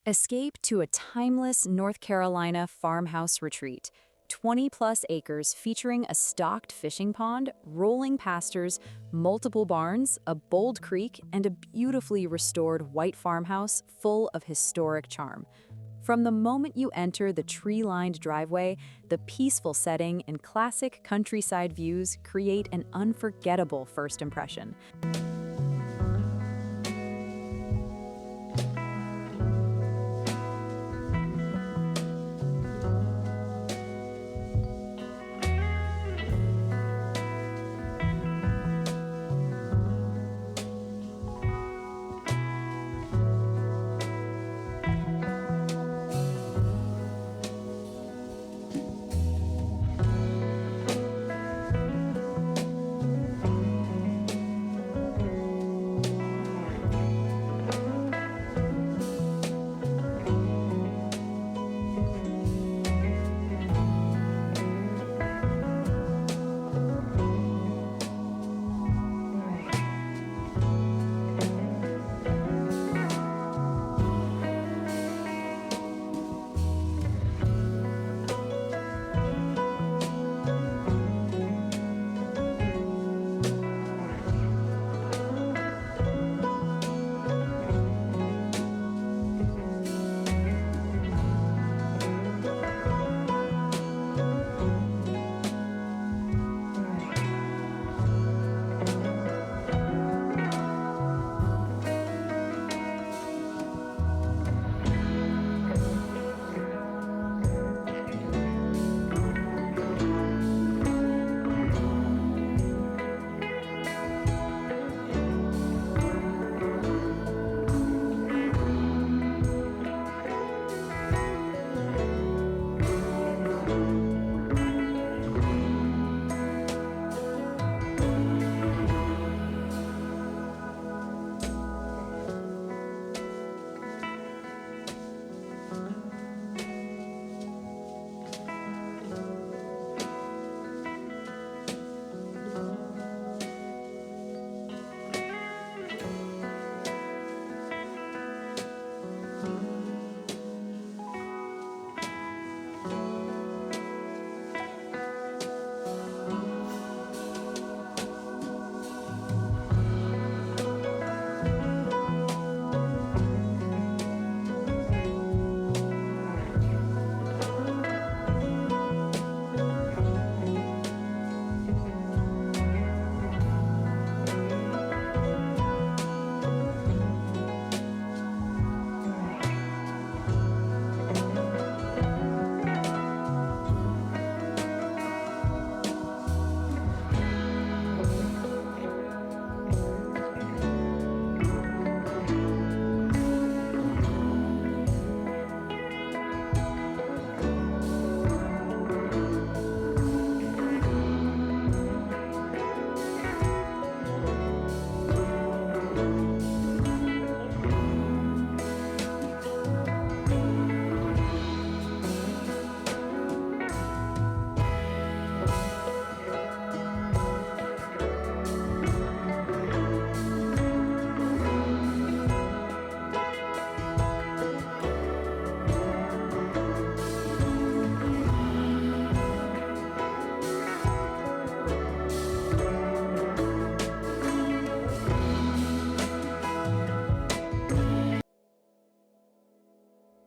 Escape to a timeless North Carolina farmhouse retreat. 20-plus acres featuring a stocked fishing pond, rolling pastures, multiple barns, a bold creek, and a beautifully restored white farmhouse full of historic charm. From the moment you enter the tree-lined driveway, the peaceful setting and classic countryside views create an unforgettable first impression.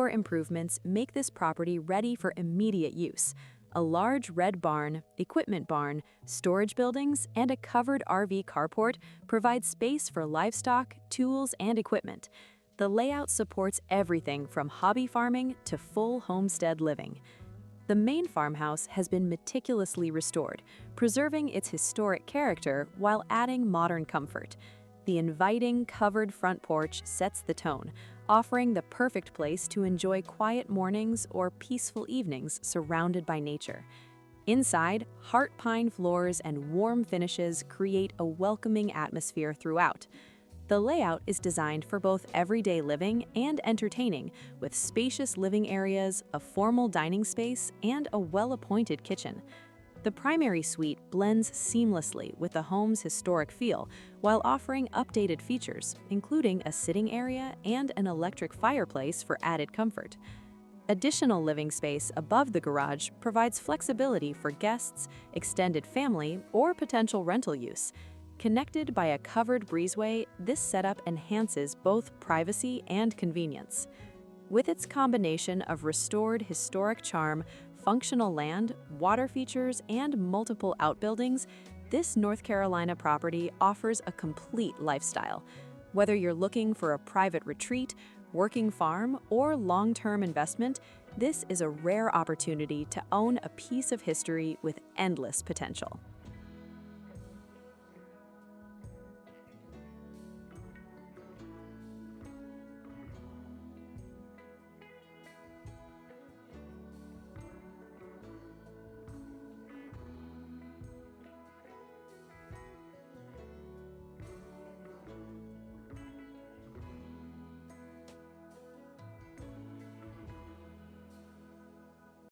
Improvements make this property ready for immediate use. A large red barn, equipment barn, storage buildings, and a covered RV carport provide space for livestock, tools, and equipment. The layout supports everything from hobby farming to full homestead living. The main farmhouse has been meticulously restored, preserving its historic character while adding modern comfort. The inviting, covered front porch sets the tone, offering the perfect place to enjoy quiet mornings or peaceful evenings surrounded by nature. Inside, heart pine floors and warm finishes create a welcoming atmosphere throughout. The layout is designed for both everyday living and entertaining, with spacious living areas, a formal dining space, and a well-appointed kitchen. The primary suite blends seamlessly with the home's historic feel while offering updated features, including a sitting area and an electric fireplace for added comfort. Additional living space above the garage provides flexibility for guests, extended family, or potential rental use. Connected by a covered breezeway, this setup enhances both privacy and convenience. With its combination of restored historic charm, functional land, water features, and multiple outbuildings, this North Carolina property offers a complete lifestyle. Whether you're looking for a private retreat, working farm, or long-term investment, this is a rare opportunity to own a piece of history with endless potential.